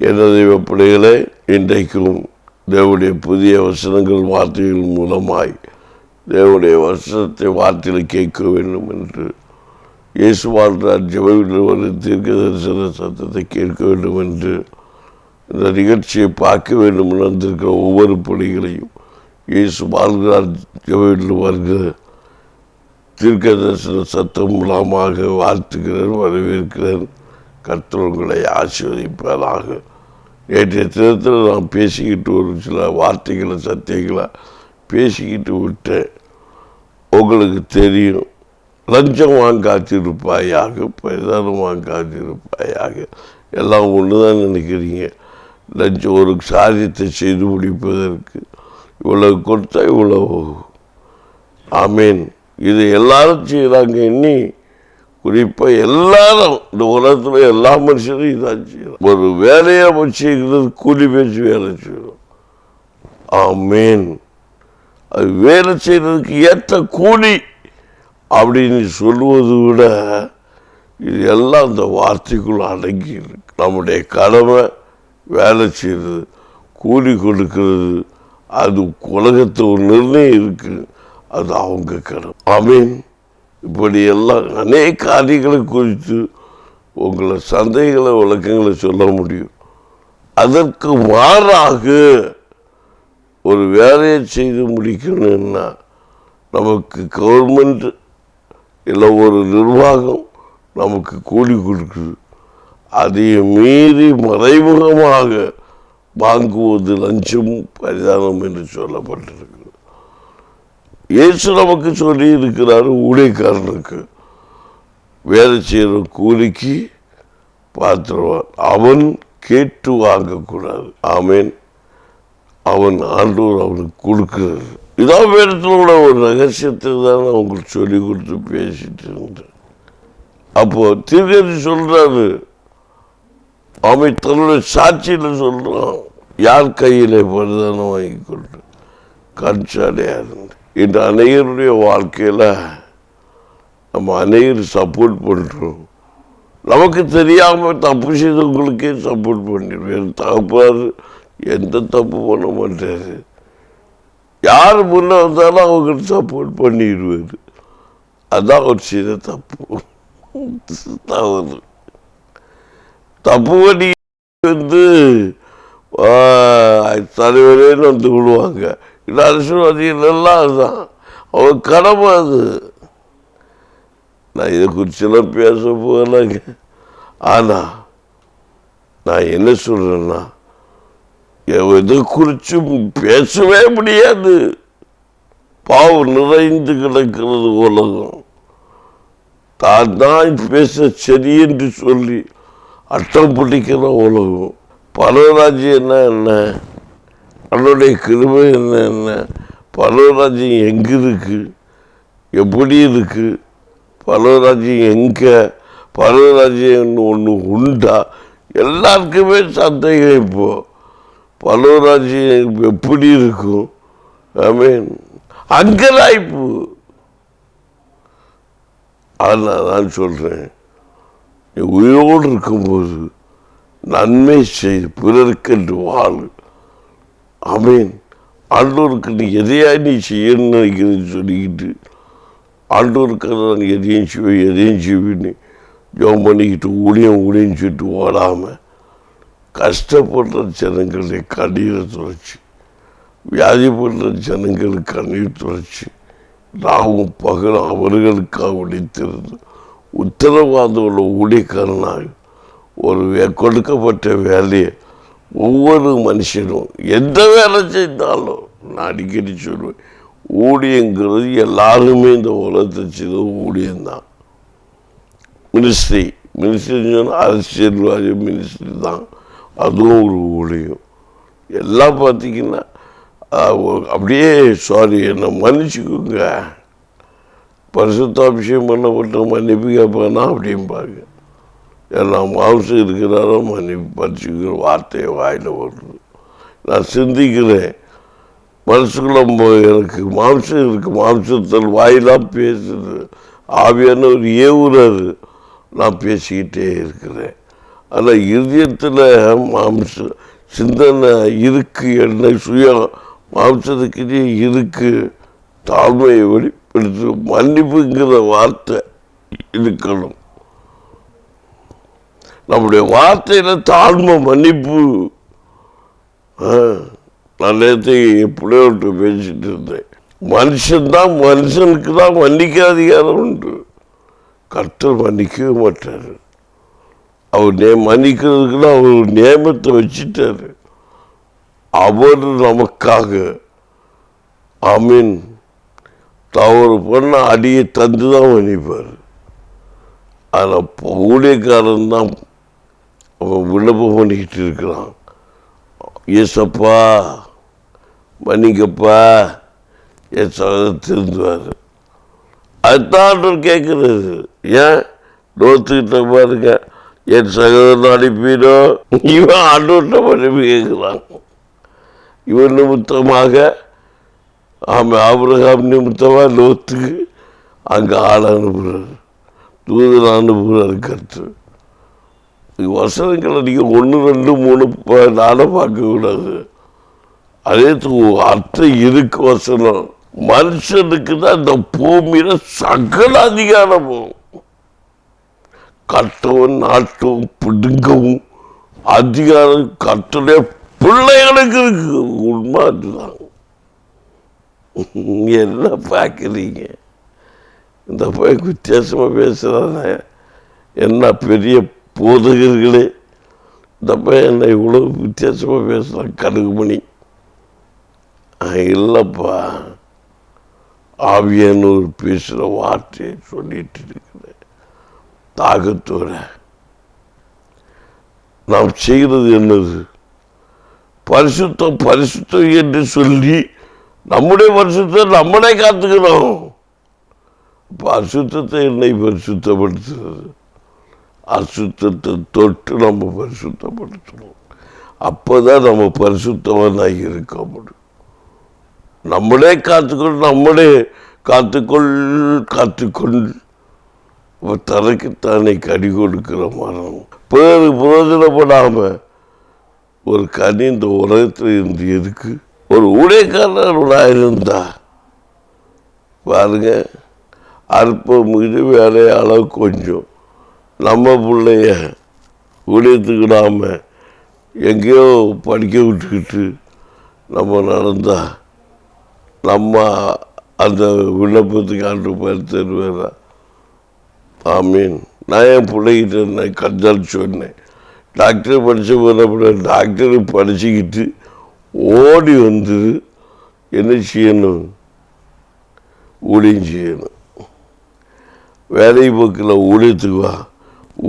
எனது பிள்ளைகளே, இன்றைக்கும் தேவனுடைய புதிய வசனங்கள் வார்த்தைகள் மூலமாய் தேவனுடைய வசனத்தை வார்த்தையில் கேட்க வேண்டும் என்று இயேசு வாழ்ந்தார் ஜெபத்தில் ஒரு தீர்க்க தரிசன சத்தத்தை கேட்க வேண்டும் என்று இந்த நிகழ்ச்சியை பார்க்க வேண்டும் என்று வந்திருக்கிற ஒவ்வொரு பிள்ளைகளையும் இயேசு வாழ்கிறார் ஜெபத்தில் வருகிற தீர்க்க தரிசன சத்தம் மூலமாக வாழ்த்துக்கிறேன், வரவேற்கிறேன். கர்த்தர் உங்களை ஆசீர்வதிப்பதாக. நேற்றைய தினத்தில் நான் பேசிக்கிட்டு ஒரு சில வார்த்தைகளை சத்தியங்களை பேசிக்கிட்டு விட்டேன். உங்களுக்கு தெரியும், லஞ்சம் வாங்காத்திருப்பாயாக, பரிதானம் வாங்காத்திருப்பாயாக, எல்லாம் ஒன்று தான் நினைக்கிறீங்க. லஞ்சம் ஒரு காரியத்தை செய்து முடிப்பதற்கு இவ்வளவு கொடுத்தா இவ்வளவு. ஆமீன். இது எல்லாரும் செய்கிறாங்க. இன்னி குறிப்பாக எல்லாரும் இந்த உலகத்தில் எல்லா மனுஷனும் இதான் செய்யலாம். ஒரு வேலையை செய்கிறது கூலி பேச்சு வேலை செய்யணும். ஆமீன். அது வேலை செய்கிறதுக்கு ஏற்ற கூலி அப்படின்னு சொல்லுவதை விட இது எல்லாம் இந்த வார்த்தைக்குள்ள அடங்கி இருக்கு. நம்முடைய கடமை வேலை செய்கிறது, கூலி கொடுக்கிறது. அது உலகத்தில் ஒரு நிர்ணயம் இருக்குது, அது அவங்க கடமை. ஆமீன். இப்படி எல்லாம் அநேக காரியங்களை குறித்து உங்களை சந்தைகளை விளக்கங்களை சொல்ல முடியும். அதற்கு மாறாக ஒரு வேலையை செய்து முடிக்கணும்னா நமக்கு கவர்மெண்ட் இல்லை ஒரு நிர்வாகம் நமக்கு கூலி கொடுக்குது. அதை மீறி மறைமுகமாக வாங்குவது லஞ்சம், பரிதானம் என்று சொல்லப்பட்டிருக்கு. இயேசு நமக்கு சொல்லி இருக்கிறார், ஊழியக்காரனுக்கு வேலை செய்கிற கூலிக்கு பார்த்துருவான், அவன் கேட்டு வாங்கக்கூடாது. ஆமேன். அவன் ஆண்டவர் அவனுக்கு கொடுக்கிறது. இதான் வேடத்தில் ஒரு ரகசியத்தை தான் அவங்களுக்கு சொல்லி கொடுத்து பேசிட்டு இருந்தேன். அப்போ தீர்க்கதரிசி சொல்றாரு, அவன் தன்னுடைய சாட்சியில் சொல்றான், யார் கையிலே பரிதானம் வாங்கி கொண்டு கண்சாலையா இருந்து. இன்று அநேகருடைய வாழ்க்கையில் நம்ம அநேகர் சப்போர்ட் பண்ணுறோம். நமக்கு தெரியாமல் தப்பு செய்தவங்களுக்கே சப்போர்ட் பண்ணிடுவேன். தகப்பார் எந்த தப்பு பண்ண மாட்டார். யார் முன்னே வந்தாலும் அவங்களுக்கு சப்போர்ட் பண்ணிடுவார். அதான் ஒரு செய்த தப்பு. தவறு தப்பு பண்ணி வந்து தலைவரேன்னு வந்து விடுவாங்க. இந்த அரசியல்வாதிகளெல்லாம் அதுதான் அவங்க கடமை. அது நான் இதை குறிச்செல்லாம் பேச போகலாங்க. ஆனால் நான் என்ன சொல்கிறேன்னா, இதை குறித்து பேசவே முடியாது. பாவம் நிறைந்து கிடக்கிறது உலகம். தான் பேச சரி என்று சொல்லி அட்டம் பிடிக்கிற உலகம். பரவராஜ்யம் என்ன, அவனுடைய கிருபை என்ன, பரவராஜ்யம் எங்கே இருக்கு, எப்படி இருக்கு, பரவராஜ்யம் எங்கே, பரவராஜ்யம் ஒன்று உண்டா? எல்லாருக்குமே சந்தேகம். இப்போ பரவராஜ்யம் எப்படி இருக்கும்? ஆமீன். அங்கலாய்ப்பு. ஆனால் நான் சொல்கிறேன், நீ உயிரோடு இருக்கும்போது நன்மை செய்து பிறருக்கு வாழு. ஆமீன். ஆண்டோருக்கு நீ எதையா நீ செய்யணும்னு நினைக்கிறேன்னு சொல்லிக்கிட்டு ஆண்டோருக்கு நான் எதையும் செய்வேன்னு ஜோம் பண்ணிக்கிட்டு ஊழியம் சொல்லிட்டு ஓடாமல் கஷ்டப்படுற ஜனங்களுடைய கண்ணீரை துடைச்சி, வியாதிப்படுற ஜனங்களுக்கு கண்ணீர் துடைச்சி, நாவும் பகலும் அவர்களுக்காக உடைத்திருந்து உத்தரவாதம் உள்ள ஊழியக்காரனாக ஒரு கொடுக்கப்பட்ட வேலையை ஒவ்வொரு மனுஷனும் எந்த வேலை செய்தாலும் நான் அடிக்கடி சொல்லுவேன், ஊழியங்கிறது எல்லாருமே இந்த உலகத்தை செய்த ஊழியம்தான். மினிஸ்ட்ரி சொன்னால் அரசியல்வாதி மினிஸ்ட்ரி தான், அதுவும் ஒரு ஊழியம். எல்லாம் பார்த்திங்கன்னா அப்படியே என்னை மன்னிச்சுக்கோங்க, பரிசுத்தாபிஷேகம் பண்ணப்பட்ட மன்னிப்பு கேட்பானா அப்படிம்பாங்க. எல்லாம் மாம்சம் இருக்கிறாரோ மன்னிப்பு பறிச்சுக்கிற வார்த்தையை வாயில் வருது. நான் சிந்திக்கிறேன், மனசுக்குள்ள எனக்கு மாம்சம் இருக்குது, மாம்சத்தில் வாயிலாம் பேசுது, ஆவியான ஒரு ஏவுறாரு, நான் பேசிக்கிட்டே இருக்கிறேன். ஆனால் இருதயத்தில் சிந்தனை இருக்கு, என்ன சுய மாம்சத்துக்கிட்டே இருக்கு. தாழ்மையை வெளிப்படுத்த மன்னிப்புங்கிற வார்த்தை இருக்கணும். நம்முடைய வார்த்தையில தாழ்மை, மன்னிப்பு. நான் நேற்று எப்படியோ பேசிட்டு இருந்தேன். மனுஷனுக்கு தான் மன்னிக்க அதிகாரம் உண்டு. கர்த்தர் மன்னிக்கவே மாட்டார். அவர் மன்னிக்கிறதுக்குன்னு அவர் நியமத்தை வச்சுட்டாரு. அவர் நமக்காக ஆமீன் தவறு பண்ண அடியை தந்து தான் மன்னிப்பார். ஆனால் ஊழியக்காரன் தான் அவன் விண்ணப்பம் பண்ணிக்கிட்டு இருக்கிறான். ஏசப்பா மன்னிக்கப்பா, என் சகோதரர் திருந்துவார். அதுதான் கேட்குறது. ஏன் நோத்துக்கிட்ட பாருங்க, என் சகோதரன் அனுப்பினோ, இவன் ஆண்டோட்ட மன்னிப்பு கேட்குறான். இவன் நிமித்தமாக ஆபிரகாம் நிமித்தமாக லோத்துக்கு அங்கே ஆள் அனுப்புகிறார், தூதன் அனுப்புகிறார் கர்த்தர். வசனங்களை நீங்கள் 1, 2, 3 நானும் பார்க்கக்கூடாது. அதே அர்த்தம் இருக்கு வசனம். மனுஷனுக்கு தான் இந்த பூமியில சகல அதிகாரமும், கட்டவும் நாட்டவும் பிடுங்கவும் அதிகாரம் கட்டளை பிள்ளைகளுக்கு இருக்கு. உண்மை அதுதான். என்ன பார்க்குறீங்க? இந்த போய் வித்தியாசமாக பேசுகிறாங்க. என்ன பெரிய போதகர்களே, இந்த பையன் என்ன இவ்வளோ வித்தியாசமாக பேசுகிறான். கடுகுமணி இல்லைப்பா, ஆவியானவர் பேசுகிற வார்த்தையை சொல்லிட்டு இருக்கிறேன். தாகத்தோட நாம் செய்கிறது என்னது? பரிசுத்தம் பரிசுத்தம் என்று சொல்லி நம்முடைய பரிசுத்தை நம்மளே காத்துக்கிறோம். அசுத்தத்தை என்னை பரிசுத்தப்படுத்துறது, அசுத்தத்தை தொட்டு நம்ம பரிசுத்தப்படுத்தணும். அப்போதான் நம்ம பரிசுத்தவனாக இருக்க முடியும். நம்மளே நம்மளே காத்துக்கொள் தனக்குத்தானே கடி கொடுக்கிற மரம். பேரு புரோஜனப்படாம ஒரு கனி இந்த உலகத்தில் இருந்து எதுக்கு? ஒரு ஊழியக்காரர்களாக இருந்தா பாருங்க, அற்பம் இது வேலைய அளவு கொஞ்சம் நம்ம பிள்ளைய ஊழியத்துக்கிடாம எங்கேயோ படிக்க விட்டுக்கிட்டு நம்ம நடந்தா நம்ம அந்த விண்ணப்பத்துக்கு ஆண்டு பேர் தருவேன். ஆமீன். நான் என் பிள்ளைகிட்ட கஞ்சால் சொன்னேன், டாக்டர் படித்த போன டாக்டருக்கு படிச்சுக்கிட்டு ஓடி வந்து என்ன செய்யணும்? ஊழியம் செய்யணும். வேலை போக்கில்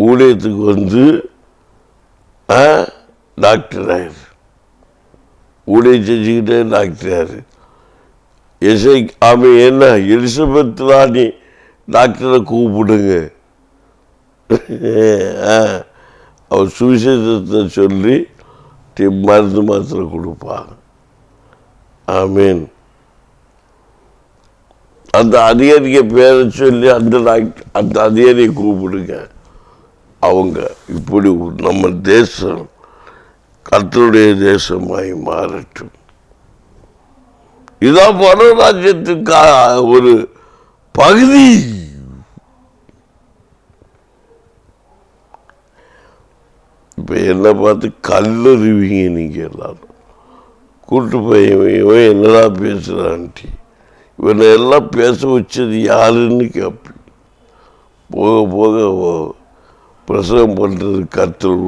ஊழியத்துக்கு வந்து டாக்டர் ஆயிரு. ஊழியம் செஞ்சுக்கிட்டே டாக்டர் ஆயிரு. அவன் என்ன எலிசபெத் ராணி டாக்டரை கூப்பிடுங்க. அவர் சுவிசேஷத்தை சொல்லி மருந்து மாத்திரை கொடுப்பாங்க. ஆமீன். அந்த அதிகாரிக்கு பேரை சொல்லி அந்த அதிகாரியை கூப்பிடுங்க. அவங்க இப்படி நம்ம தேசம் கர்த்தருடைய தேசமாய் மாறட்டும். இதான் பரராஜ்யத்துக்கு ஒரு பகுதி. இப்போ என்ன பார்த்து கல்லறிவீங்க நீங்கள் எல்லாரும். கூட்டு பையன் என்னடா பேசுகிறான்ட்டி, இவனை எல்லாம் பேச வச்சது யாருன்னு கேட்பேன். போக போக பிரசவம் பண்ணுறது கர்த்தர்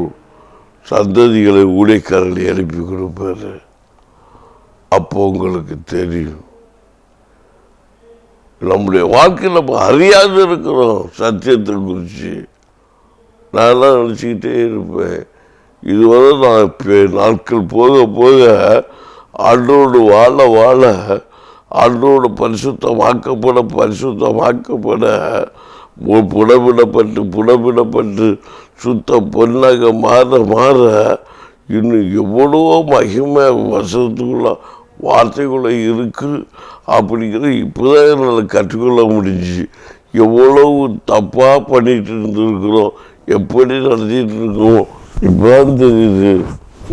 சந்ததிகளை ஊழியக்காரர்களை எழுப்பி கொடுப்பாரு. அப்போ உங்களுக்கு தெரியும். நம்முடைய வாழ்க்கையில் நம்ம அறியாது இருக்கிறோம் சத்தியத்தை குறித்து. நான்லாம் நினச்சிக்கிட்டே இருப்பேன். இதுவரை நான் நாட்கள் போக போக ஆண்டோடு வாழ ஆண்டோடு பரிசுத்தமாக்கப்பட புடமிடப்பட்டு சுத்த பொன்னாக மாற இன்னும் எவ்வளவோ மகிமை வசனத்துக்குள்ள வார்த்தைக்குள்ள இருக்கு. அப்படிங்கிற இப்போதான் என்னால் கற்றுக்கொள்ள முடிஞ்சு. எவ்வளவு தப்பாக பண்ணிட்டு இருந்திருக்கிறோம், எப்படி நடத்திட்டு இருக்கோம், இப்பதான் தெரியுது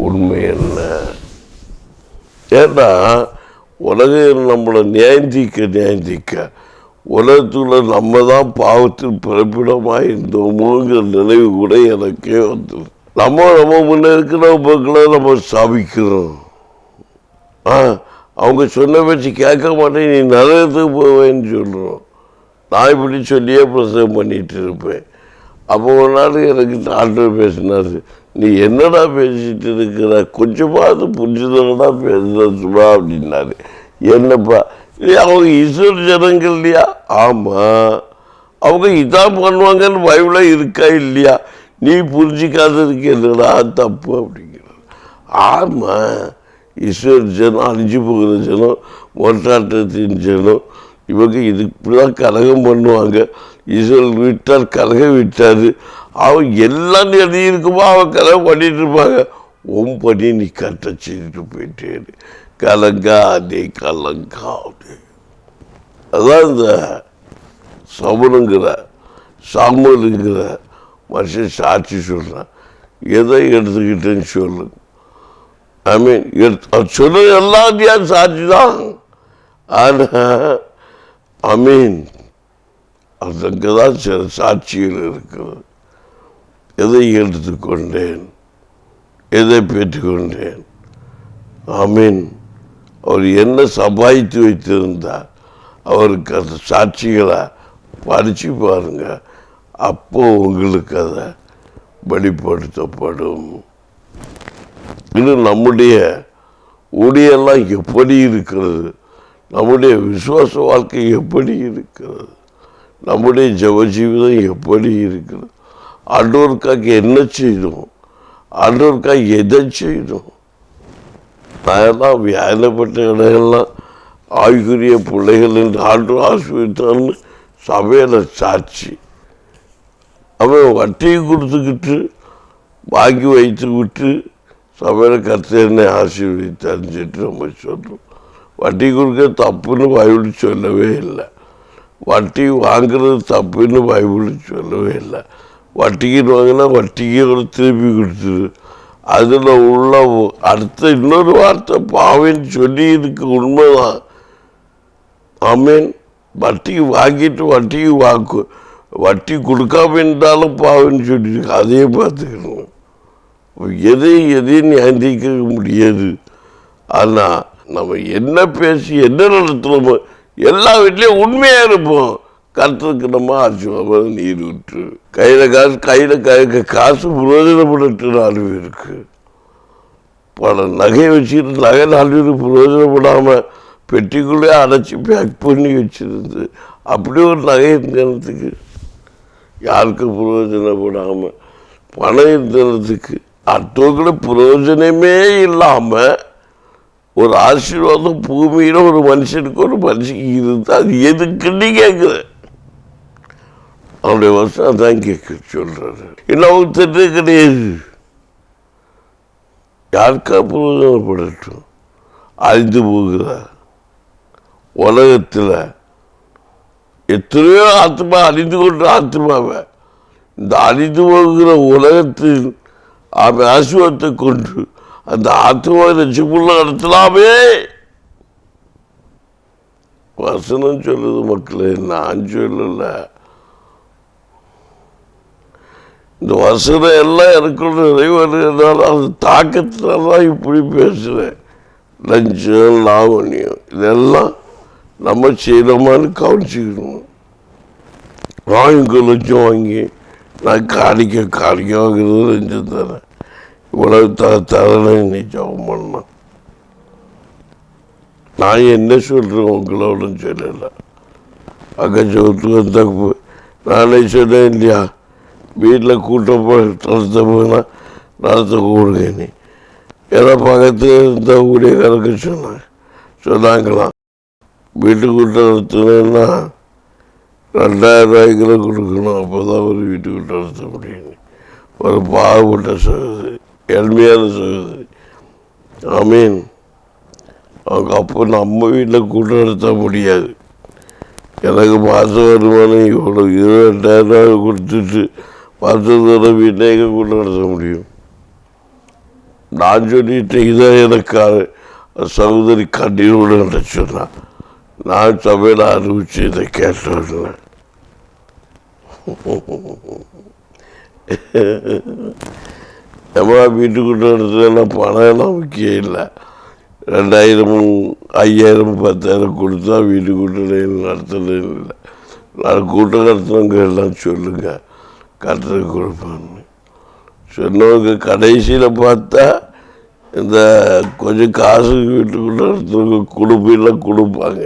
உண்மை என்ன. ஏன்னா உலகம் நம்மளை நியாயந்திக்க உலகத்துல நம்ம தான் பாவத்தில் பிறப்பிடமாக இருந்தோமோங்கிற நினைவு கூட எனக்கே வந்துடும். நம்ம முன்ன இருக்கிற மக்களை நம்ம ஸ்தாபிக்கிறோம். அவங்க சொன்ன பேச்சு கேட்க மாட்டேன், நீ நரகத்துக்கு போவேன்னு சொல்கிறோம். நான் இப்படி சொல்லியே பிரசவம் பண்ணிட்டு இருப்பேன். அப்போ ஒரு நாள் எனக்கு டாக்டர் பேசினார், நீ என்னடா பேசிட்டு இருக்கிற, கொஞ்சமாவது புரிஞ்சுதா பேசுறா அப்படின்னாரு. என்னப்பா, அவங்க ஈஸ்வர ஜனங்கள் இல்லையா? ஆமாம், அவங்க இதான் பண்ணுவாங்கன்னு பைபிளே இருக்கா இல்லையா? நீ புரிஞ்சிக்காததுக்கு என்னடா தப்பு அப்படிங்கிறது. ஆமாம், ஈஸ்வர ஜனம், அழிஞ்சு போகிற ஜனம், மோட்டாட்டத்தின் ஜனம், இவங்க இது இப்படிதான் கலகம் பண்ணுவாங்க. ஈஸ்வரன் விட்டார், கலகம் விட்டார், அவன் எல்லாம் எழுதியிருக்குமோ அவன் கலகம் பண்ணிட்டு இருப்பாங்க. உன் பண்ணி நீ கரெக்டாக செய்துட்டு போயிட்டேன்னு கலங்காதே கலங்காதே. அதான் இந்த சமனுங்கிற சாமுவேலுங்கிற மனுஷன் சாட்சி சொல்கிறான். எதை எடுத்துக்கிட்டேன்னு சொல்லு. ஐ மீன் சொல்ல எல்லாத்தையும் சாட்சி தான். ஆனால் ஐ மீன் அதுக்கு தான் சில சாட்சிகள் இருக்கிறது. எதை எடுத்துக்கொண்டேன், எதை பெற்றுக்கொண்டேன். ஐ மீன் அவர் என்ன சபாய்த்து வைத்திருந்தார், அவருக்கு அந்த சாட்சிகளை படித்து பாருங்க. அப்போ உங்களுக்கு அதை வெளிப்படுத்தப்படும். இது நம்முடைய ஊழியெல்லாம் எப்படி இருக்கிறது, நம்முடைய விசுவாச வாழ்க்கை எப்படி இருக்கிறது, நம்முடைய ஜெப ஜீவிதம் எப்படி இருக்கிறது, ஆண்டவருக்காக என்ன செய்தோம், ஆண்டவருக்காக எதை செய்தோம். நான் எல்லாம் வியாதிப்பட்ட இடங்கள்லாம் ஆய்குரிய பிள்ளைகள் என்று ஆண்டவர் ஆசிர்வதித்தான்னு சபையில் சாட்சி. அவன் வட்டியை கொடுத்துக்கிட்டு வாங்கி வைத்து விட்டு சபையில் கர்த்தர் ஆசீர்வதித்தான்னு சொல்லிட்டு நம்ம சொல்கிறோம். வட்டி கொடுக்க தப்புன்னு பைபிள் சொல்லவே இல்லை. வட்டி வாங்குறது தப்புன்னு பைபிள் சொல்லவே இல்லை. வட்டிக்கு வாங்கினா வட்டிக்கு திருப்பி கொடுத்துரு. அதில் உள்ள அடுத்த இன்னொரு வார்த்தை பாவின்னு சொல்லி இருக்கு. உண்மைதான். ஆமீன். வட்டிக்கு வாங்கிட்டு வட்டிக்கு வட்டி கொடுக்காம இருந்தாலும் பாவின்னு சொல்லியிருக்கு. அதையே பார்த்துக்கணும். எதையும் நியாயந்திக்க முடியாது. ஆனால் நம்ம என்ன பேசி என்ன நடத்துகிறோமோ எல்லா வீட்லேயும் உண்மையாக இருப்போம். கருத்துக்கு நம்ம ஆசீர்வாதம் நீர் விட்டு கையில் காசு பிரயோஜனப்பட்டு 4 பேருக்கு பல நகை வச்சுக்கிட்டு நகை 4 பேருக்கு பிரயோஜனப்படாமல் பெட்டிக்குள்ளே அடைச்சி பேக் பண்ணி வச்சுருந்து அப்படி ஒரு நகை இருந்ததுக்கு யாருக்கும் பிரயோஜனப்படாமல் பணம் இருந்ததுக்கு அடுத்தவங்கள பிரயோஜனமே இல்லாமல் ஒரு ஆசீர்வாதம் பூமியில் ஒரு மனுஷனுக்கு இருந்தால் அது எதுக்குன்னு கேட்குற. அவனுடைய வருஷம் அதான் கேட்க சொல்றாரு. இன்னும் அவங்க திட்டே கிடையாது. யாருக்கா பிரயோஜனப்படட்டும். அழிந்து போகிற உலகத்தில் எத்தனையோ ஆத்மா அழிந்து கொண்ட ஆத்மாவை இந்த அழிந்து போகிற உலகத்தில் அவன் ஆசீர்வாதத்தை கொண்டு அந்த ஆத்மாவை ரட்சிப்புள்ள நடத்தலாமே. வசனம் சொல்லுது மக்களே, நான் சொல்லல. இந்த வசனம் எல்லாம் எனக்குள்ள நிறைவேறினால அது தாக்கத்தினால்தான் இப்படி பேசுகிறேன். லஞ்சம் லாவணியம் இதெல்லாம் நம்ம செய்யலாமான்னு கவனிச்சுக்கணும். வாங்கி லஞ்சம் வாங்கி நான் காணிக்க வாங்குறது லஞ்சம் தரேன். இவ்வளவு தரனை நீ ஜபம் பண்ணலாம். நான் என்ன சொல்கிறேன் உங்களோட சொல்லலை. அங்கே ஜபத்துக்கு தப்பு நானே சொன்னேன் இல்லையா, வீட்டில் கூட்டம் நடத்த போனால் நடத்த கூடுங்க. நீ ஏதோ பக்கத்தில் இருந்த ஊழியக்காரங்க சொன்னாங்களாம், வீட்டு கூட்டம் நடத்தணுன்னா 2000 ரூபாய்க்குள்ள கொடுக்கணும், அப்போ தான் ஒரு வீட்டு கூட்டம் நடத்த முடியும். ஒரு பாவப்பட்ட சகோதரி, எளிமையான சகோதரி. ஆமீன். அவங்க அப்போ நம்ம வீட்டில் கூட்டம் நடத்த முடியாது. எனக்கு மாதம் வருமானம் இவ்வளோ 22,000 ரூபாய் கொடுத்துட்டு மாதத்தோட வீட்டில் எங்கே கூட்டம் நடத்த முடியும்? நான் சொல்லிட்டு இதை எனக்கு சகோதரி கண்ணீரோடு சொன்னான். நான் சபையில் அறிவிச்சு இதை கேட்டதில்லை. நம்ம வீட்டுக்குள்ள இடத்துலாம் பணம் எல்லாம் முக்கியம் இல்லை. 2000 5000 10,000 கொடுத்தா வீட்டுக்குள்ள நடத்துறது இல்லை. நான் கூட்டம் நடத்துனவங்க எல்லாம் சொல்லுங்க கட்டுறது கொடுப்பான்னு சொன்னவங்க கடைசியில் பார்த்தா இந்த கொஞ்சம் காசு வீட்டுக்குள்ள நடத்துறவங்க கொடுப்பெல்லாம் கொடுப்பாங்க.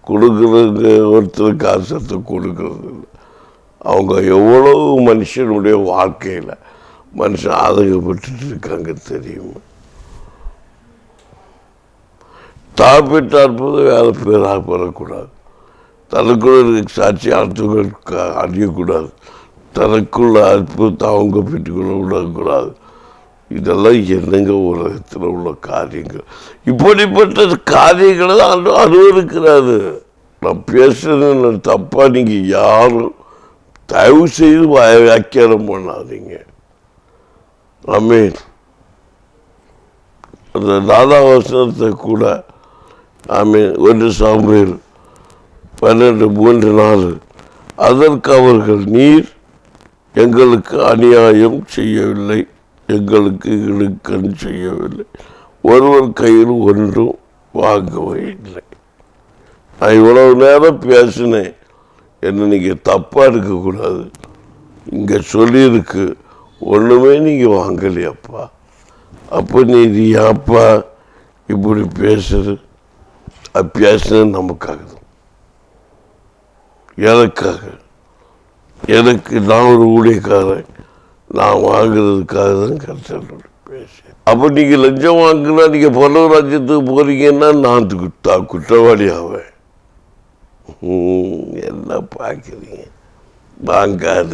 கொடுக்குறதுக்கு ஒருத்தர் காசத்தை கொடுக்கறது இல்லை. அவங்க எவ்வளவு மனுஷனுடைய வாழ்க்கையில் மனுஷன் ஆதங்கப்பட்டு இருக்காங்க தெரியுமா? தாப்பிட்டு அற்புத வேலை பேராக பெறக்கூடாது. தனக்குள்ள சாட்சி அடுத்தவங்களுக்கு அறியக்கூடாது. தனக்குள்ள அற்புதத்தை அவங்க பெற்றுக்கொள்ள விடக்கூடாது. இதெல்லாம் என்னங்க உலகத்தில் உள்ள காரியங்கள். இப்படிப்பட்ட காரியங்களை தான் அனுபவிக்கிறாரு. நான் பேசுறது தப்பா நீங்கள் யாரும் தயவு செய்து வியாக்கியானம் பண்ணாதீங்க. ஆமீன். அந்த 4ஆம் வசனத்தை கூட ஆமீன் 1 சாமுவேல் 12:3-4 அதற்கு அவர்கள், நீர் எங்களுக்கு அநியாயம் செய்யவில்லை, எங்களுக்கு இழுக்கன் செய்யவில்லை, ஒருவர் கையில் ஒன்றும் வாங்கவே இல்லை. நான் இவ்வளவு நேரம் பேசினேன், என்ன நீங்கள் தப்பாக இருக்கக்கூடாது. இங்கே சொல்லியிருக்கு ஒன்றுமே நீங்கள் வாங்கலையாப்பா. அப்போ நீ ஏப்பா இப்படி பேசுறது? அது பேசுனது நமக்காக தான், எனக்கு நான் ஒரு ஊழியக்காரன், நான் வாங்குறதுக்காக தான் கஷ்டப்பட்டு பேசுகிறேன். அப்போ நீங்கள் லஞ்சம் வாங்கினா நீங்கள் பல ராஜ்யத்துக்கு போகிறீங்கன்னா நான் குற்றவாளி ஆவேன். என்ன பார்க்குறீங்க? வாங்காத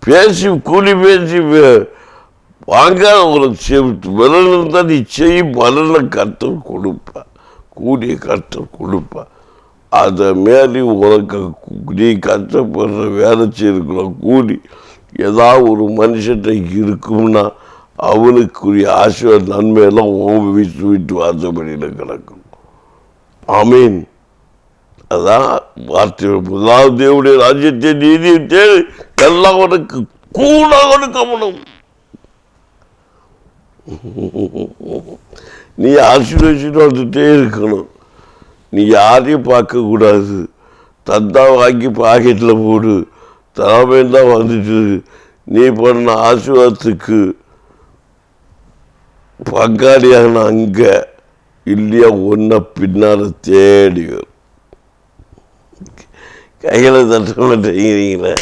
பேசி கூலி பேசி வாங்காத உங்களுக்கு பலன் இருந்தால் நீ செய்யும் பலனை கர்த்தர் கொடுப்பா, கூலியை கர்த்தர் கொடுப்பா. அதை மேலே உனக்கு நீ கஷ்டப்படுற வேலை செய்யற கூலி ஏதாவது ஒரு மனுஷன்ட்ட இருக்கும்னா அவனுக்குரிய ஆசீர்வாத நன்மையெல்லாம் வீட்டு வாசப்படியில் கிடக்கும். ஆமீன். அதான் வார்த்தை. முதலாவது தேவனுடைய ராஜ்யத்தை நீதியை தேடி எல்லாம் உனக்கு கூட கொடுக்கப்படும். நீ ஆசீர்வதிச்சுட்டு வந்துட்டே இருக்கணும். நீ யாரையும் பார்க்கக்கூடாது. தந்தா வாங்கி பாக்கெட்டில் போடு, தலைமையில் தான் வந்துட்டு நீ பண்ண ஆசீர்வாதத்துக்கு பங்காளியான அங்கே இல்லையா ஒன்றை பின்னால் தேடி கையில் தட்ட மாட்டேங்கிறீங்களே.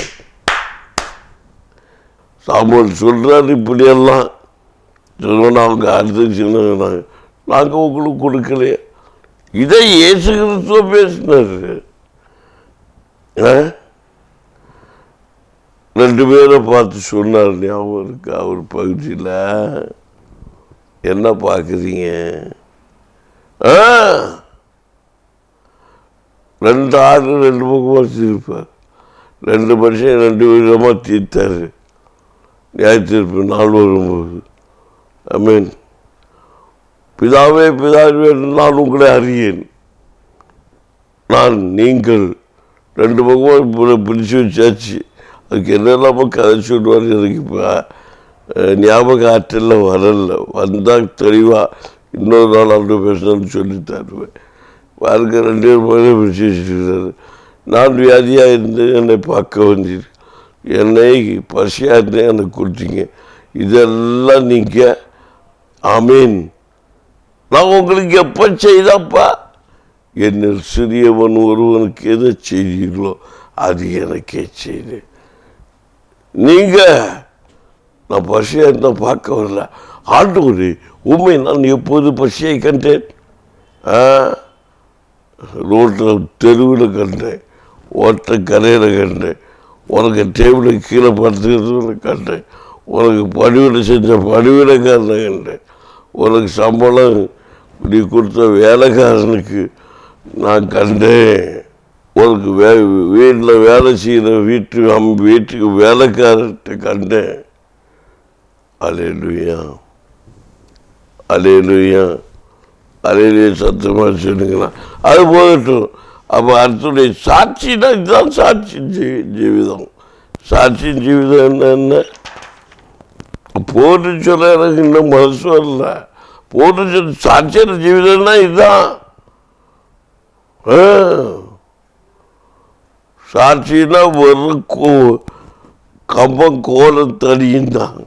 சாமுவேல் சொல்கிறாரு இப்படியெல்லாம் சொல்லணும். அவங்க அடுத்து சொன்னாங்க, நாங்கள் உங்களுக்கு கொடுக்கலையே. இதை இயேசு கிறிஸ்துவ பேசினாரு. 2 பேரை பார்த்து சொன்னார், ஞாபகம் இருக்கு? அவர் பகுதியில் என்ன பார்க்குறீங்க? 2 ஆடு 2 பக்கமாக தீர்ப்பார். 2 மனுஷன் 2 விதமாக தீர்த்தார். நியாய தீர்ப்பு நாள் வரும்போது. ஆமீன். பிதாவே பிதாவே நான் உங்களை அறியேன். நீங்கள் 2 பக்கமாக பிடிச்சி வச்சாச்சு. அதுக்கு என்னெல்லாமோ கதை சொல்லுவார். எனக்கு இப்போ ஞாபக ஆற்றல வரல. வந்தால் தெளிவாக இன்னொரு நாள் அப்படி பேசணும்னு சொல்லி தருவேன். பாருங்க 2 பேரும் பிடிச்சி வச்சுருக்காரு. நான் வியாதியாக இருந்து என்னை பார்க்க வந்தீர், என்னை பசியாக இருந்தேன், என்னை கொடுத்தீங்க. இதெல்லாம் நீங்கள் ஆமீன். நான் உங்களுக்கு எப்போ செய்தாப்பா? என்னில் சிறியவன் ஒருவனுக்கு எதை செய்தீர்களோ அது எனக்கே செய்து. நீங்கள் நான் பசியாக இருந்தால் பார்க்க வரல. ஆண்டவரே உண்மை, நான் எப்போது பசியை கண்டேன்? ரோட்டில் தெருவில் கண்டேன், ஓட்ட கரையில் கண்டேன், உனக்கு டேபிளுக்கு கீழே படுத்துக்கிறதுல கண்டேன், உனக்கு பணிவிடை செஞ்ச பணிவிடைக்காரனை கண்டேன், உனக்கு சம்பளம் நீ கொடுத்த வேலைக்காரனுக்கு நான் கண்டேன், உனக்கு வீட்டில் வேலை செய்கிற வீட்டுக்கு வேலைக்காரர்கிட்ட கண்டேன். அல்லேலூயா, அல்லேலூயா, அல்லேலூயா. சத்தமாக சொல்லுங்களா? அது போகட்டும். அப்போ அடுத்துடைய சாட்சினா இதுதான் சாட்சி ஜீவிதம். சாட்சியின் ஜீவிதம் என்ன? போட்டு சொல்ல எனக்கு இன்னும் மனசு வரல. போட்டு சொல்ல சாட்சியான ஜீவிதம்னா இதுதான். சாட்சினா ஒரு கம்பம் கோலம் தடியும் தான்,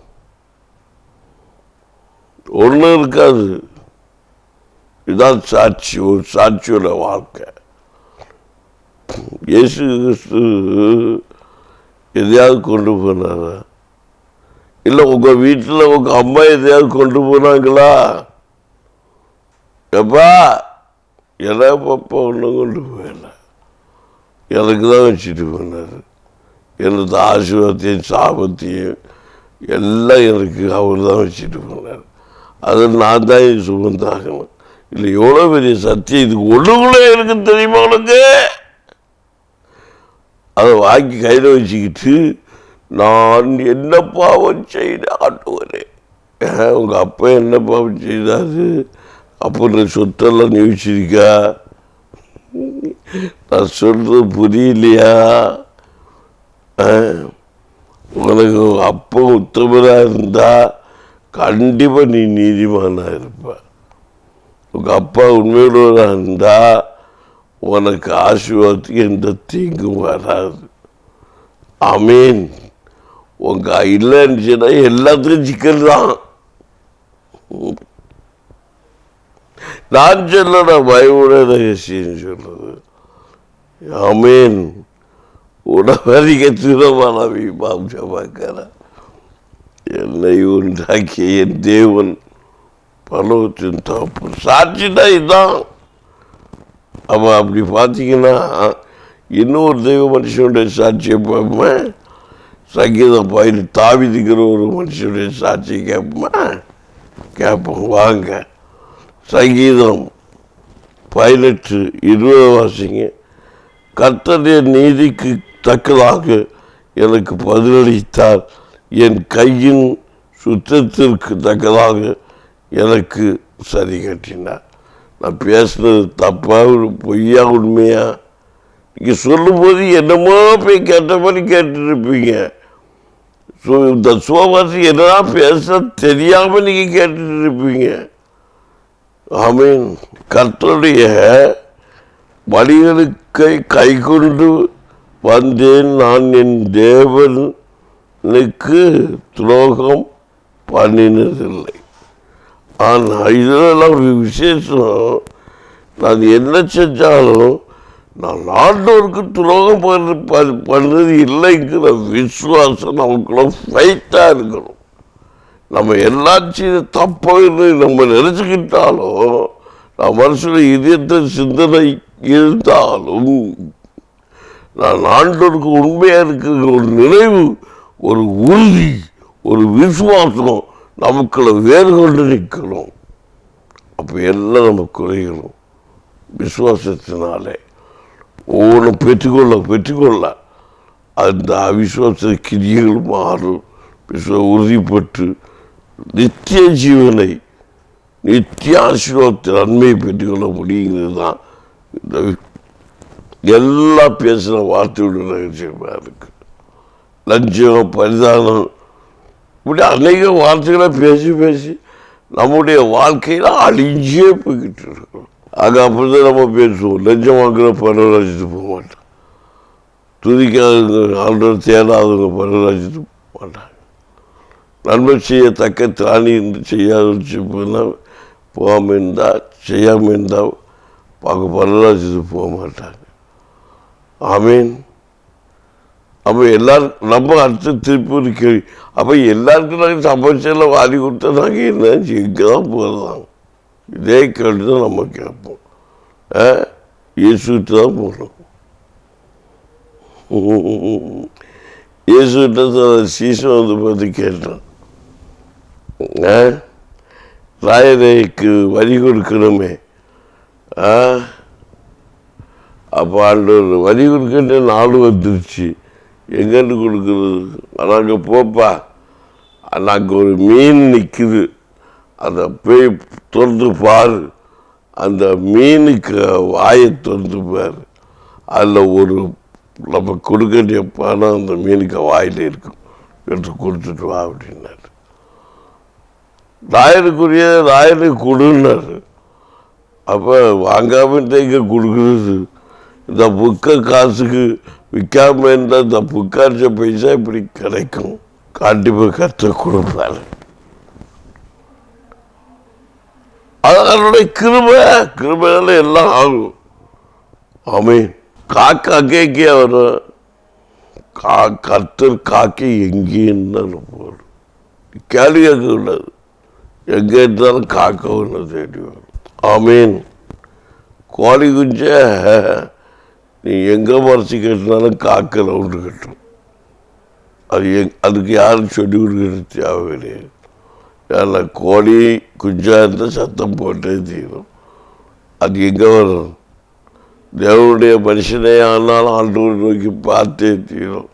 ஒன்றும் இருக்காது. இதுதான் சாட்சி, ஒரு சாட்சியோட வாழ்க்கை. இயேசு கிறிஸ்து எதையாவது கொண்டு போனாரா? இல்லை உங்கள் வீட்டில் உங்கள் அம்மா எதையாவது கொண்டு போனாங்களா? எப்பா என்ன பாப்பா ஒன்றும் கொண்டு போகல, எனக்கு தான் வச்சுட்டு போனார். எனது ஆசீர்வாதத்தையும் சாபத்தையும் எல்லாம் எனக்கு அவர் தான் வச்சுட்டு போனார். அதை நான் தான் சுமந்தாகணும். இல்லை எவ்வளோ பெரிய சத்தியம் இது ஒன்றுக்குள்ளே எனக்கு தெரியுமா உனக்கு? அதை வாங்கி கையில் வச்சுக்கிட்டு நான் என்ன பாவம் செய்த ஆட்டுவரே, உங்கள் அப்பா என்ன பாவம் செய்தாரு? அப்போ சொத்தெல்லாம் நீ வச்சிருக்கா? நான் சொல்றது புரியலையா? உனக்கு அப்போ உத்தமராக இருந்தா கண்டிப்பாக நீ நீதிமானாக இருப்ப. உங்கள் அப்பா உண்மையுள்ளவராக இருந்தா உனக்கு ஆசீர்வாதத்துக்கு எந்த தீங்கும் வராது. ஆமீன். உங்க இல்லைன்னு எல்லாத்துக்கும் சிக்கல் தான். நான் சொல்லட பயமுட ரகசியம் சொல்றது. ஆமீன். உணவதிக திருமணவி மாம்சமாக்கிற என்னை உண்டாக்கிய என் தேவன் பலவற்றின் தப்பு. சாட்சினா இதுதான். அவன் அப்படி பார்த்தீங்கன்னா இன்னொரு தெய்வ மனுஷனுடைய சாட்சியை பார்ப்போமா? சங்கீதம் பயிர் தாவிதிக்கிற ஒரு மனுஷனுடைய சாட்சியை கேட்போமா? கேட்போம் வாங்க. சங்கீதம் 18:20 வாசிங்க. கர்த்தருடைய நீதிக்கு தக்கதாக எனக்கு பதிலளித்தார், என் கையின் சுத்தத்திற்கு தக்கதாக எனக்கு சரி கட்டினார். நான் பேசுனது தப்பா பொய்யா உண்மையா? நீங்கள் சொல்லும் போது என்னமோ போய் கேட்ட மாதிரி கேட்டுருப்பீங்க. இந்த சுவாசி என்னன்னா பேச தெரியாமல் நீங்கள் கேட்டுட்டு இருப்பீங்க. ஆமீன். கர்த்தருடைய வழிகளுக்கு கை கொண்டு வந்தேன், நான் என் தேவனுக்கு துரோகம் பண்ணினதில்லை. ஆனால் இதெல்லாம் ஒரு விசேஷம். நான் என்ன செஞ்சாலும் நான் ஆண்டவருக்கு துரோகம் பண்ணுறது இல்லைங்கிற விசுவாசம் நமக்குள்ள ஃபைட்டாக இருக்கணும். நம்ம எல்லாத்தையும் தப்பாக நம்ம நினச்சிக்கிட்டாலும், நான் மனசுல இதயத்தை சிந்தனை இருந்தாலும், நான் ஆண்டவருக்கு உண்மையாக இருக்கிற ஒரு நினைவு, ஒரு உறுதி, ஒரு விசுவாசம் நமக்குள்ள வேறு கொண்டு நிற்கணும். அப்போ எல்லாம் நம்ம குறையணும். விசுவாசத்தினாலே ஒவ்வொன்றும் பெற்றுக்கொள்ள அந்த அவிசுவாச கிரியைகள் மாறும். உறுதிப்பட்டு நித்திய ஜீவனை, நித்திய ஆசீர்வாதத்தை நன்மையை பெற்றுக்கொள்ள முடியுங்கிறது தான் இந்த எல்லா பேசுகிற வார்த்தையோட ரகசியமாக இருக்கு. லஞ்சம், பரிதானம், இப்படி அநேக வார்த்தைகளை பேசி பேசி நம்முடைய வாழ்க்கையில் அழிஞ்சே போய்கிட்டு இருக்கோம். ஆக அப்படிதான் நம்ம பேசுவோம். லஞ்சம் வாங்குற பரவராஜிட்டு போக மாட்டோம். துதிக்காதவங்க, ஆண்டவர் தேடாதவங்க பரவராஜிட்டு போக மாட்டாங்க. நன்மை செய்யத்தக்க திராணி என்று செய்யாத போகாமல் இருந்தால், செய்யாமல் இருந்தால் பார்க்க பரவராஜிட்டு போக மாட்டாங்க. ஆமீன். அப்போ எல்லாருக்கும் நம்ம அடுத்து திருப்பி ஒரு கேள்வி, அப்போ எல்லாருக்கும் நாங்கள் சமைச்செல்லாம் வாரி கொடுத்தா நாங்கள் என்ன எங்கே தான் போகிறதாங்க? இதே கேள்வி தான் நம்ம கேட்போம். இயேசுகிட்ட தான் போகணும். இயேசுகிட்ட சீசன் வந்து பார்த்து கேட்டான், ராயரைக்கு வரி கொடுக்கணுமே. அப்போ ஆண்டவர் வரி கொடுக்கின்ற நாள் வந்துருச்சு, எங்கேருந்து கொடுக்குறது? நாங்கள் போப்பா, அங்கே ஒரு மீன் நிற்குது, அதை போய் திறந்து பாரு, அந்த மீனுக்கு வாயை திறந்து பாரு, அதில் ஒரு நம்ம கொடுக்க வேண்டிய பணம் அந்த மீனுக்கு வாயில் இருக்கும், எடுத்து கொடுத்துட்டு வா அப்படின்னாரு. ராயனுக்கு கொடுன்னாரு. அப்போ வாங்காமல் இங்கே கொடுக்குறது, இந்த புக்கை காசுக்கு விற்காம இருந்தால் இந்த புக்காரிச்ச பைசா இப்படி கிடைக்கும், கண்டிப்பாக கற்று கொடுப்பாரு. அதனுடைய கிருபையால எல்லாம் ஆகும். ஆமீன். காக்கா கேக்கியா வரும், கர்த்தர் காக்கை எங்கேன்னு போடும், கேள்வி கேட்க உள்ளது, எங்கே இருந்தாலும் காக்க ஒன்று தேடி வரும். ஆமீன். கோழி குஞ்ச நீ எங்கே மறைச்சி கட்டினாலும் காக்க ரவுண்டு கட்டும், அதுக்கு யாரும் சொல்லி கொடுக்கறது தேவை கிடையாது. ஏன்னா கோழி குஞ்சா இருந்தால் சத்தம் போட்டே தீரும். அது எங்கே வரும்? தேவனுடைய மனுஷனே ஆனாலும் ஆண்டவர் நோக்கி பார்த்தே தீரும்.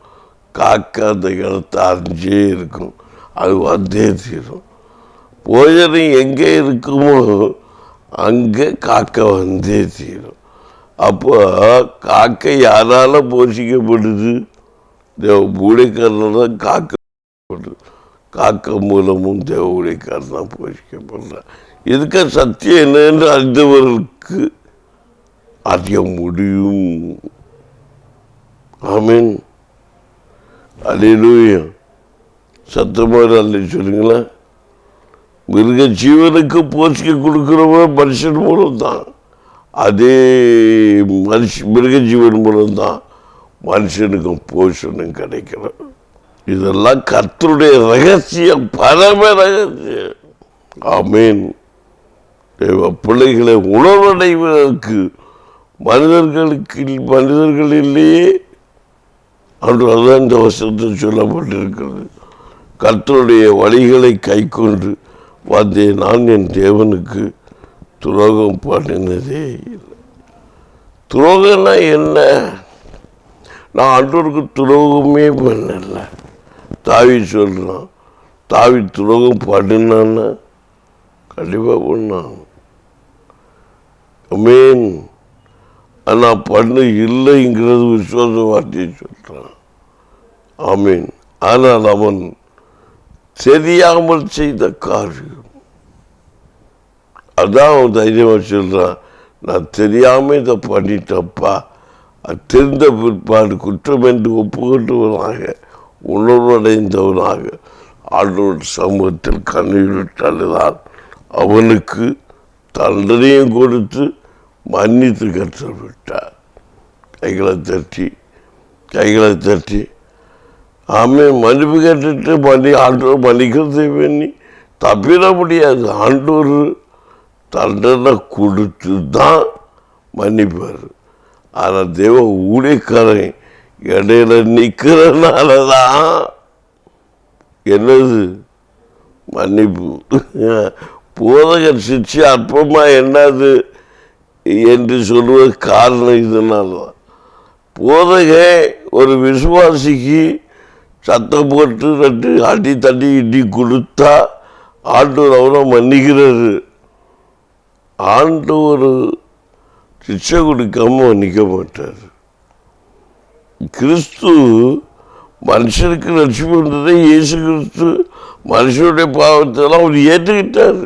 காக்கா அந்த இடத்தை அறிஞ்சே இருக்கும், அது வந்தே தீரும். போஜனம் எங்கே இருக்குமோ அங்கே காக்கை வந்தே தீரும். அப்போ காக்கை யாரால போஷிக்கப்படுது? தேவ ஊழியக்காரனால தான் காக்கப்படுது. காக்க மூலமும் தேவ ஊழியக்காரன் தான் போஷிக்கப்படுறான். இதுக்கு சத்தியம் என்னென்று அறிந்தவர்களுக்கு அறிய முடியும். ஆமீன். அல்லேலூயா. சத்தமாக அல்ல சொல்லுங்களேன். மிருக ஜீவனுக்கு போஷிக்க கொடுக்குறவன் மனுஷன் மூலம்தான், அதே மிருக ஜீவன் மூலம்தான் மனுஷனுக்கும் போஷனும் கிடைக்கிறது. இதெல்லாம் கர்த்தருடைய ரகசியம், பரம ரகசியம். ஆமீன். பிள்ளைகளை உணர்வடைவதற்கு மனிதர்களிலேயே அன்று அதுதான் இந்த வசனத்தில் சொல்லப்பட்டிருக்கிறது. கர்த்தருடைய வழிகளை கை கொண்டு வந்தேன், நான் என் தேவனுக்கு துரோகம் பண்ணினதே இல்லை. துரோகம்னா என்ன? நான் ஆண்டவருக்கு துரோகமே பண்ணல. தாவி சொல்கிறான், தாவி துரோகம் பண்ணினான்னா கண்டிப்பாக பண்ணான். ஆமீன். ஆனால் பண்ணு இல்லைங்கிறது விசுவாச வார்த்தையை சொல்கிறான். ஆமீன். ஆனால் அவன் தெரியாமல் செய்த காரியம், அதான் அவன் தைரியமாக சொல்கிறான், நான் தெரியாமல் இதை பண்ணிட்டப்பா, அது தெரிந்த பிற்பாடு குற்றம் என்று ஒப்புக்கொண்டவனாக உணர்வடைந்தவனாக ஆண்டவர் சமூகத்தில் கண்ணீரிட்டால்தான் அவனுக்கு தண்டனையும் கொடுத்து மன்னித்து கற்றுவிட்டார். கைகளை தட்டி ஆமாம் மன்னிப்பு கேட்டுட்டு ஆண்டவர் மன்னிக்கிறது பண்ணி தப்பிட முடியாது. ஆண்டவர் தண்டனை கொடுத்து தான் மன்னிப்பார். ஆனால் தேவ ஊழியக்காரன் இடையில நிற்கிறனால தான் என்னது மன்னிப்பு. போதகர் சிக்ஷை அற்பமாக என்னது என்று சொல்வது காரணம் இதனால தான். போதக ஒரு விசுவாசிக்கு சத்தம் போட்டு ரெண்டு அடி தட்டி இடி கொடுத்தா ஆண்டவர் அவரை மன்னிக்கிறாரு. ஆண்டவர் சிக்ஷை கொடுக்காம மன்னிக்க மாட்டார். கிறிஸ்து மனுஷனுக்கு ரட்சிப்பு வந்ததை இயேசு கிறிஸ்து மனுஷனுடைய பாவத்தெல்லாம் அவர் ஏற்றுக்கிட்டார்.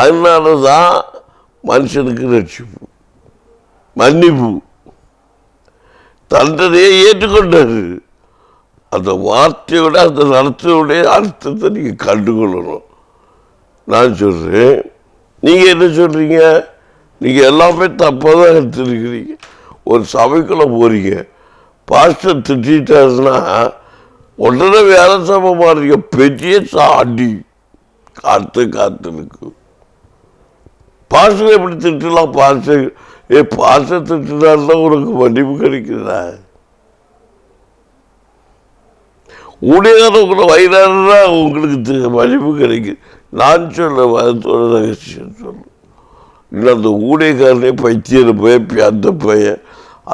அதனால தான் மனுஷனுக்கு ரட்சிப்பு, மன்னிப்பு, தண்டனையை ஏற்றுக்கொண்டார். அந்த வார்த்தையோட அந்த நடத்தையோடைய அர்த்தத்தை நீங்கள் கண்டுகொள்ளணும். நான் சொல்கிறேன், நீங்கள் என்ன சொல்கிறீங்க? நீங்கள் எல்லாமே தப்பாக தான் எடுத்துருக்கிறீங்க. ஒரு சபைக்குள்ளே போகிறீங்க, பாஸ்டர் திட்டாருன்னா உடனே வேலை சபை மாறீங்க, பெரிய சாடி காத்துருக்கு. பாஸ்டர் எப்படி திட்டலாம்? பாஸ்டர் திட்டினால்தான் உனக்கு மன்னிப்பு கிடைக்குதா? ஊழியக்காரன் வயிறாருன்னா உங்களுக்கு மன்னிப்பு கிடைக்குது. நான் சொல்ல மதத்தோட ரகசியம் சொல்ல இல்லை. அந்த ஊழியக்காரனே பைத்தியம் போய் அந்த பையன்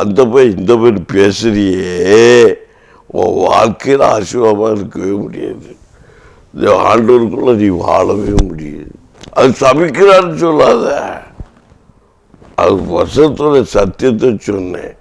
இந்த பையன் பேசுறியே, உன் வாழ்க்கையில் ஆசீர்வாதமாக இருக்கவே முடியாது. இந்த ஆண்டவருக்குள்ள நீ வாழவே முடியாது. அது சபிக்கிறான்னு சொல்லாத, அது வசத்தோட சத்தியத்தை சொன்னேன்.